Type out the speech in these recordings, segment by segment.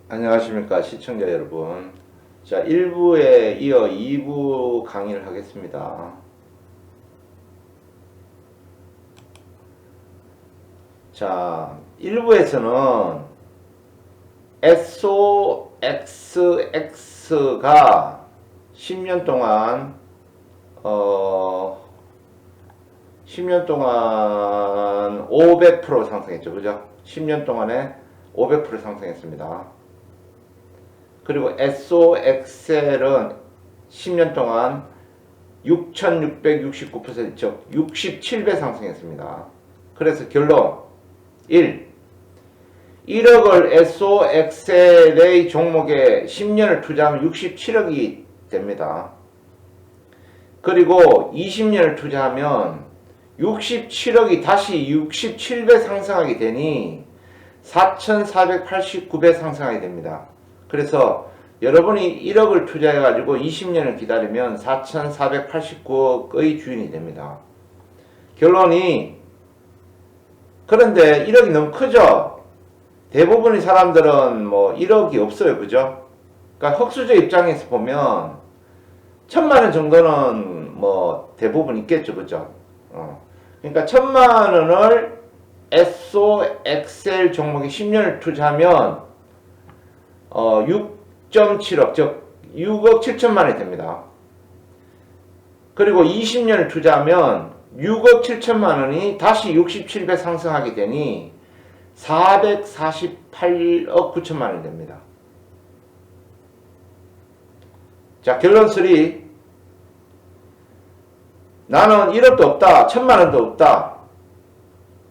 안녕하십니까 시청자 여러분. 자, 1부에 이어 2부 강의를 하겠습니다. 자, 1부에서는 SOXX가 10년 동안 500% 상승했죠. 그죠? 10년 동안에 500% 상승했습니다. 그리고 SOXL은 10년 동안 6669%, 즉 67배 상승했습니다. 그래서 결론 1억을 SOXL의 종목에 10년을 투자하면 67억이 됩니다. 그리고 20년을 투자하면 67억이 다시 67배 상승하게 되니 4489배 상승하게 됩니다. 그래서 여러분이 1억을 투자해가지고 20년을 기다리면 4489억의 주인이 됩니다. 결론이, 그런데 1억이 너무 크죠? 대부분의 사람들은 뭐 1억이 없어요. 그죠? 그러니까 흑수저 입장에서 보면 1000만원 정도는 뭐 대부분 있겠죠. 그죠? 그러니까 1000만원을 SOXL 종목에 10년을 투자하면 6.7억, 즉 6억 7천만원이 됩니다. 그리고 20년을 투자하면 6억 7천만원이 다시 67배 상승하게 되니 448억 9천만원이 됩니다. 자, 결론 3. 나는 1억도 없다, 1000만원도 없다,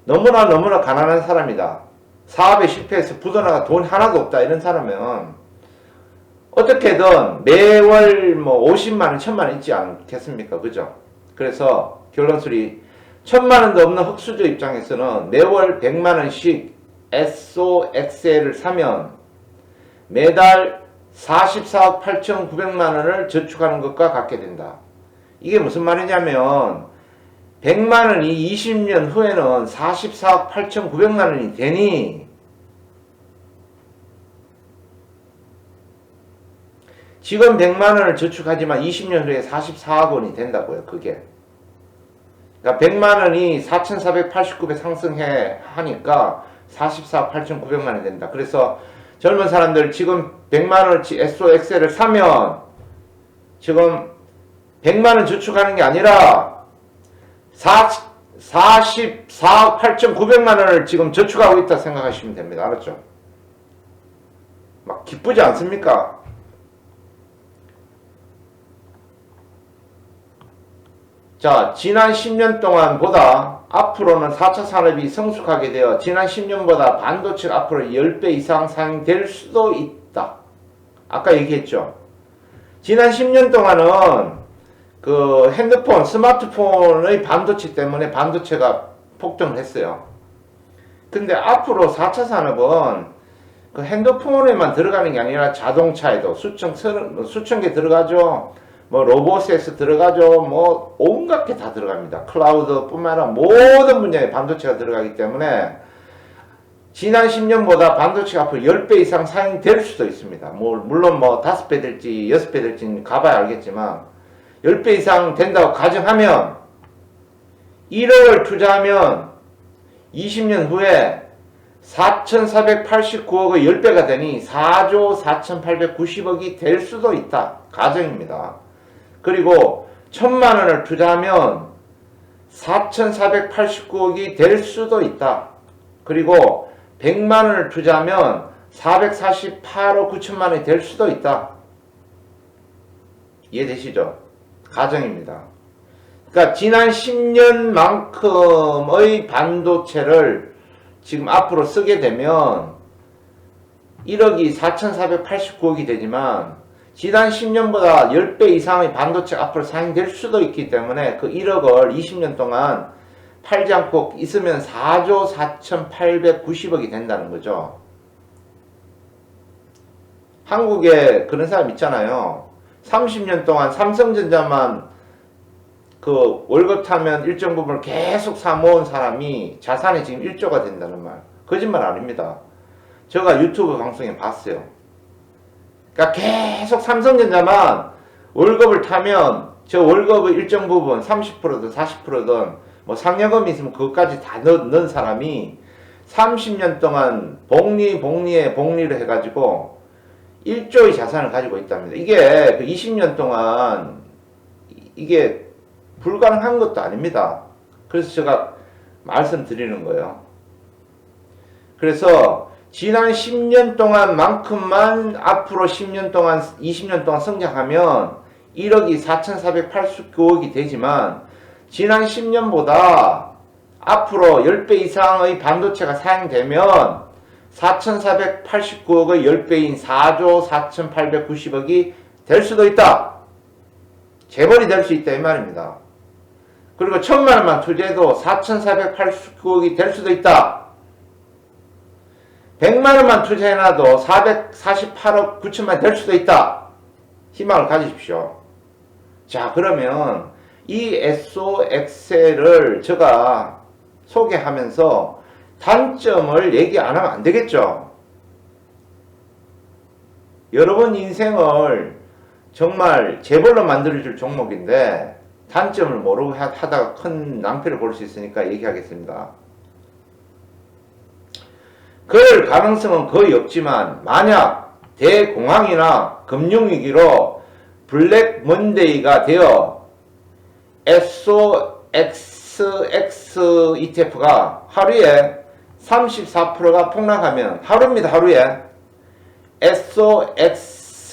너무나 가난한 사람이다, 사업에 실패해서 부도나가 돈 하나도 없다, 이런 사람은 어떻게든 매월 뭐 50만원, 1000만원 있지 않겠습니까? 그죠? 그래서 결론 3. 1000만원도 없는 흑수저 입장에서는 매월 100만원씩 SOXL을 사면 매달 44억 8,900만원을 저축하는 것과 같게 된다. 이게 무슨 말이냐면 100만원이 20년 후에는 44억 8,900만원이 되니 지금 100만원을 저축하지만 20년 후에 44억 원이 된다고요. 그게. 그러니까 100만원이 4,489배 상승해 하니까 44억 8,900만원이 된다. 그래서 젊은 사람들 지금 100만원어치 SOXL을 사면 지금 100만원 저축하는 게 아니라 44억 8,900만원을 지금 저축하고 있다 생각하시면 됩니다. 알았죠? 막 기쁘지 않습니까? 자, 지난 10년 동안보다 앞으로는 4차 산업이 성숙하게 되어 지난 10년보다 반도체가 앞으로 10배 이상 상될 수도 있다. 아까 얘기했죠. 지난 10년 동안은 그 핸드폰, 스마트폰의 반도체 때문에 반도체가 폭등을 했어요. 근데 앞으로 4차 산업은 그 핸드폰에만 들어가는 게 아니라 자동차에도 수천 개 들어가죠. 뭐 로봇에서 들어가죠. 뭐 온갖 게 다 들어갑니다. 클라우드 뿐만 아니라 모든 분야에 반도체가 들어가기 때문에 지난 10년보다 반도체가 앞으로 10배 이상 사용될 수도 있습니다. 뭐 물론 뭐 5배 될지 6배 될지는 가봐야 알겠지만 10배 이상 된다고 가정하면 1억을 투자하면 20년 후에 4,489억의 10배가 되니 4조 4,890억이 될 수도 있다. 가정입니다. 그리고 1000만원을 투자하면 4,489억이 될 수도 있다. 그리고 100만원을 투자하면 448억 9천만원이 될 수도 있다. 이해되시죠? 가정입니다. 그러니까 지난 10년만큼의 반도체를 지금 앞으로 쓰게 되면 1억이 4,489억이 되지만 지난 10년보다 10배 이상의 반도체가 앞으로 사용될 수도 있기 때문에 그 1억을 20년 동안 팔지 않고 있으면 4조 4,890억이 된다는 거죠. 한국에 그런 사람 있잖아요. 30년 동안 삼성전자만 그 월급 타면 일정 부분을 계속 사모은 사람이 자산이 지금 1조가 된다는 말. 거짓말 아닙니다. 제가 유튜브 방송에 봤어요. 그러니까 계속 삼성전자만 월급을 타면 저 월급의 일정 부분 30%든 40%든 뭐 상여금이 있으면 그것까지 다 넣은 사람이 30년 동안 복리에 복리를 해가지고 1조의 자산을 가지고 있답니다. 이게 그 20년 동안 이게 불가능한 것도 아닙니다. 그래서 제가 말씀드리는 거예요. 그래서 지난 10년 동안만큼만 앞으로 10년 동안, 20년 동안 성장하면 1억이 4,489억이 되지만 지난 10년보다 앞으로 10배 이상의 반도체가 사용되면 4,489억의 10배인 4조 4,890억이 될 수도 있다. 재벌이 될 수 있다 이 말입니다. 그리고 1,000만 원만 투자해도 4,489억이 될 수도 있다. 100만 원만 투자해놔도 448억 9천만 될 수도 있다. 희망을 가지십시오. 자, 그러면 이 SOXL을 제가 소개하면서 단점을 얘기 안 하면 안 되겠죠. 여러분 인생을 정말 재벌로 만들어줄 종목인데 단점을 모르고 하다가 큰 낭패를 볼 수 있으니까 얘기하겠습니다. 그럴 가능성은 거의 없지만 만약 대공황이나 금융위기로 블랙 먼데이가 되어 SOXX ETF가 하루에 34%가 폭락하면 하루입니다. 하루에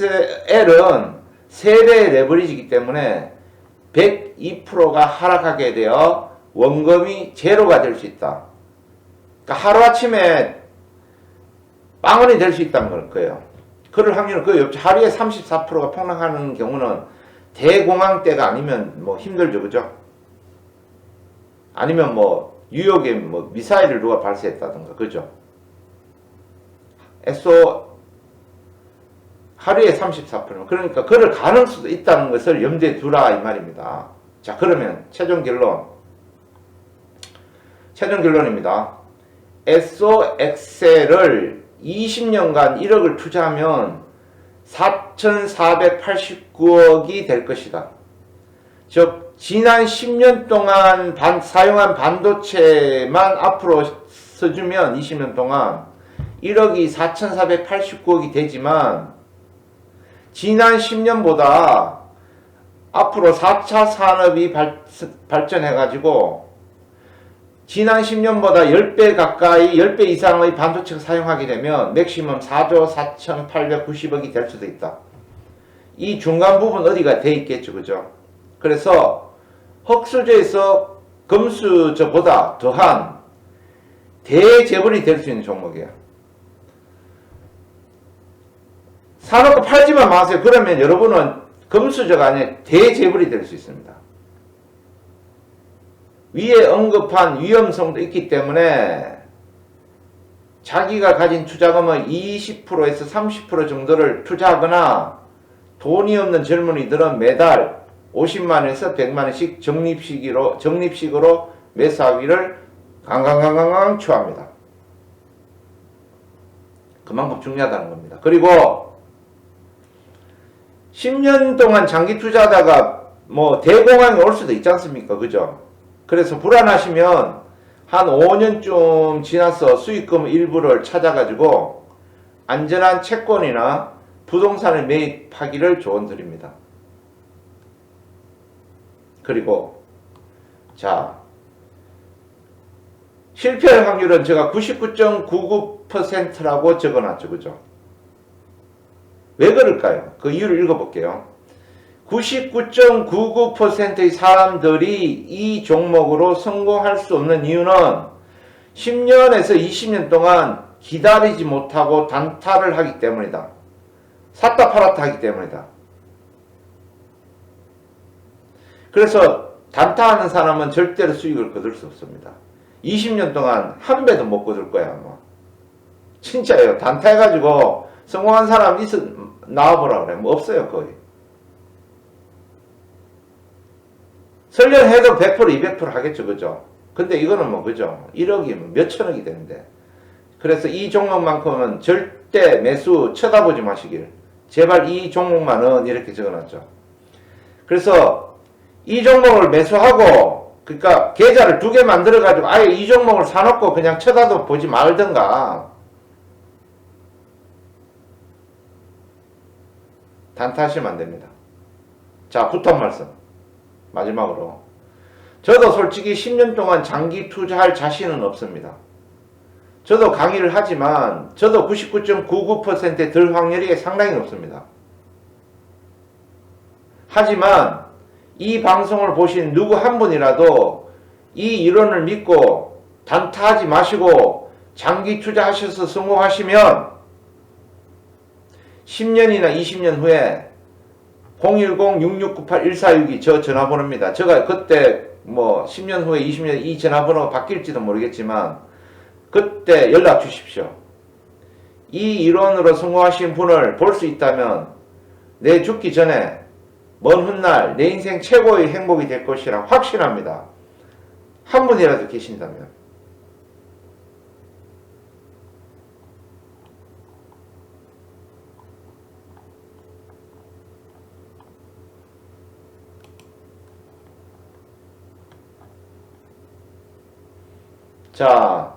SOXL은 3배의 레버리지이기 때문에 102%가 하락하게 되어 원금이 제로가 될 수 있다. 그러니까 하루아침에 빵원이 될 수 있다는 걸 거예요. 그럴 확률은 거의 없죠. 하루에 34%가 폭락하는 경우는 대공황 때가 아니면 뭐 힘들죠. 그죠? 아니면 뭐 뉴욕에 뭐 미사일을 누가 발사했다든가. 그죠? 하루에 34%. 그러니까 그럴 가능성도 있다는 것을 염두에 두라 이 말입니다. 자, 그러면 최종 결론입니다. SOXL을 20년간 1억을 투자하면 4,489억이 될 것이다. 즉 지난 10년 동안 사용한 반도체만 앞으로 써주면 20년 동안 1억이 4,489억이 되지만 지난 10년보다 앞으로 4차 산업이 발전해가지고 지난 10년보다 10배 가까이 10배 이상의 반도체를 사용하게 되면 맥시멈 4조 4,890억이 될 수도 있다. 이 중간 부분 어디가 돼 있겠죠. 그죠? 그래서 흑수저에서 금수저보다 더한 대재벌이 될 수 있는 종목이에요. 사놓고 팔지만 마세요. 그러면 여러분은 금수저가 아니라 대재벌이 될 수 있습니다. 위에 언급한 위험성도 있기 때문에 자기가 가진 투자금의 20%에서 30% 정도를 투자하거나 돈이 없는 젊은이들은 매달 50만원에서 100만원씩 적립식으로 매수하기를 강강강강 추합니다. 그만큼 중요하다는 겁니다. 그리고 10년 동안 장기 투자하다가 뭐 대공황이 올 수도 있지 않습니까? 그죠? 그래서 불안하시면 한 5년쯤 지나서 수익금 일부를 찾아가지고 안전한 채권이나 부동산을 매입하기를 조언드립니다. 그리고 자, 실패할 확률은 제가 99.99%라고 적어놨죠. 그죠? 왜 그럴까요? 그 이유를 읽어볼게요. 99.99%의 사람들이 이 종목으로 성공할 수 없는 이유는 10년에서 20년 동안 기다리지 못하고 단타를 하기 때문이다. 샀다 팔았다 하기 때문이다. 그래서 단타하는 사람은 절대로 수익을 거둘 수 없습니다. 20년 동안 한 배도 못 거둘 거야. 뭐. 진짜예요. 단타해가지고 성공한 사람 나와보라 그래. 뭐 없어요. 거의. 설령 해도 100% 200% 하겠죠. 그죠? 근데 이거는 뭐 그죠? 1억이면 몇 천억이 되는데. 그래서 이 종목만큼은 절대 매수 쳐다보지 마시길 제발 이 종목만은 이렇게 적어놨죠. 그래서 이 종목을 매수하고 그러니까 계좌를 2개 만들어가지고 아예 이 종목을 사놓고 그냥 쳐다도 보지 말든가 단타하시면 안됩니다. 자, 부탁 말씀 마지막으로 저도 솔직히 10년 동안 장기 투자할 자신은 없습니다. 저도 강의를 하지만 저도 99.99%의 들 확률이 상당히 높습니다. 하지만 이 방송을 보신 누구 한 분이라도 이 이론을 믿고 단타하지 마시고 장기 투자하셔서 성공하시면 10년이나 20년 후에 010-6698-1462 저 전화번호입니다. 제가 그때 뭐 10년 후에 20년 이 전화번호가 바뀔지도 모르겠지만 그때 연락 주십시오. 이 이론으로 성공하신 분을 볼 수 있다면 내 죽기 전에 먼 훗날 내 인생 최고의 행복이 될 것이라 확신합니다. 한 분이라도 계신다면. 자,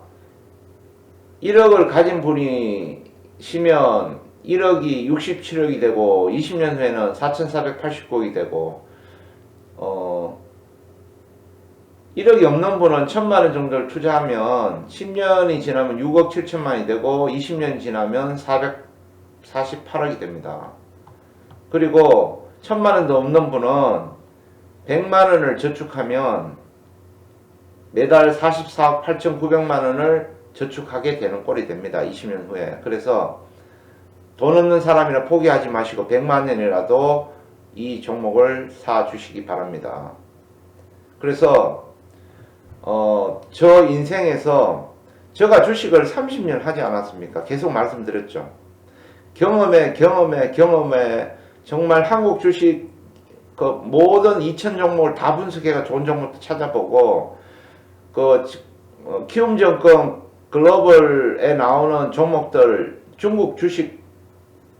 1억을 가진 분이시면 1억이 67억이 되고 20년 후에는 4,489억이 되고 1억이 없는 분은 1,000만원 정도를 투자하면 10년이 지나면 6억 7천만이 되고 20년이 지나면 448억이 됩니다. 그리고 1,000만원도 없는 분은 100만원을 저축하면 매달 44억 8,900만원을 저축하게 되는 꼴이 됩니다. 20년 후에. 그래서 돈 없는 사람이라 포기하지 마시고 100만원이라도 이 종목을 사 주시기 바랍니다. 그래서 저 인생에서 제가 주식을 30년 하지 않았습니까? 계속 말씀드렸죠. 경험에 정말 한국 주식 그 모든 2천 종목을 다 분석해가 좋은 종목도 찾아보고 그 키움증권 글로벌에 나오는 종목들 중국 주식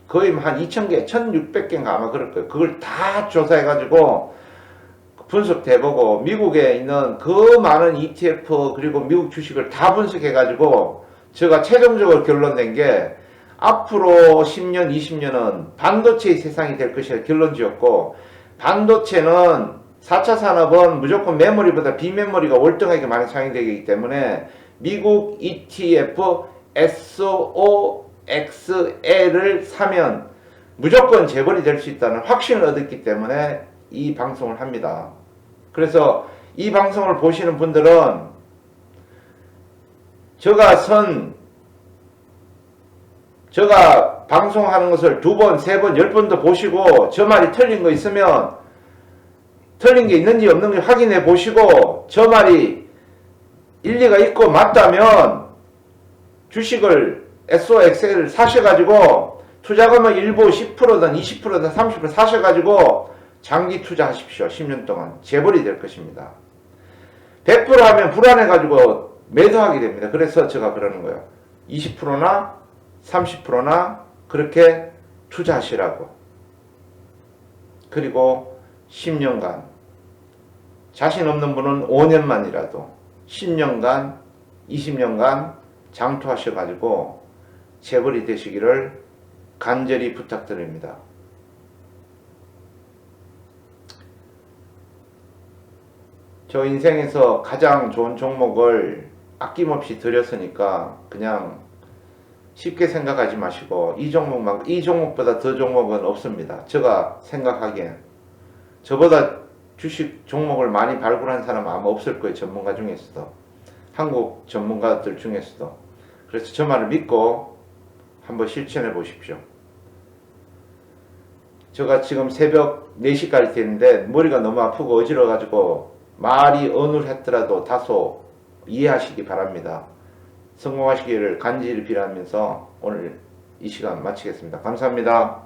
거의 한 2,000개, 1,600개인가 아마 그럴 거예요. 그걸 다 조사해가지고 분석해보고 미국에 있는 그 많은 ETF 그리고 미국 주식을 다 분석해가지고 제가 최종적으로 결론 낸 게 앞으로 10년, 20년은 반도체의 세상이 될 것이라 결론 지었고 반도체는 4차 산업은 무조건 메모리보다 비메모리가 월등하게 많이 사용되기 때문에 미국 ETF SOXL을 사면 무조건 재벌이 될 수 있다는 확신을 얻었기 때문에 이 방송을 합니다. 그래서 이 방송을 보시는 분들은 제가 방송하는 것을 2번, 3번, 10번도 보시고 저 말이 틀린 거 있으면 틀린 게 있는지 없는지 확인해 보시고 저 말이 일리가 있고 맞다면 주식을 SOXL을 사셔가지고 투자금을 일부 10%든 20%든 30% 사셔가지고 장기 투자하십시오. 10년 동안 재벌이 될 것입니다. 100% 하면 불안해가지고 매도하게 됩니다. 그래서 제가 그러는 거예요. 20%나 30%나 그렇게 투자하시라고. 그리고 10년간 자신 없는 분은 5년만이라도 10년간 20년간 장투하셔가지고 재벌이 되시기를 간절히 부탁드립니다. 저 인생에서 가장 좋은 종목을 아낌없이 드렸으니까 그냥 쉽게 생각하지 마시고 이 종목보다 더 종목은 없습니다. 제가 생각하기엔 저보다 주식 종목을 많이 발굴한 사람은 아마 없을 거예요. 전문가 중에서도 한국 전문가들 중에서도. 그래서 저 말을 믿고 한번 실천해 보십시오. 제가 지금 새벽 4시까지 됐는데 머리가 너무 아프고 어지러워 가지고 말이 어눌했더라도 다소 이해하시기 바랍니다. 성공하시기를 간절히 비라면서 오늘 이 시간 마치겠습니다. 감사합니다.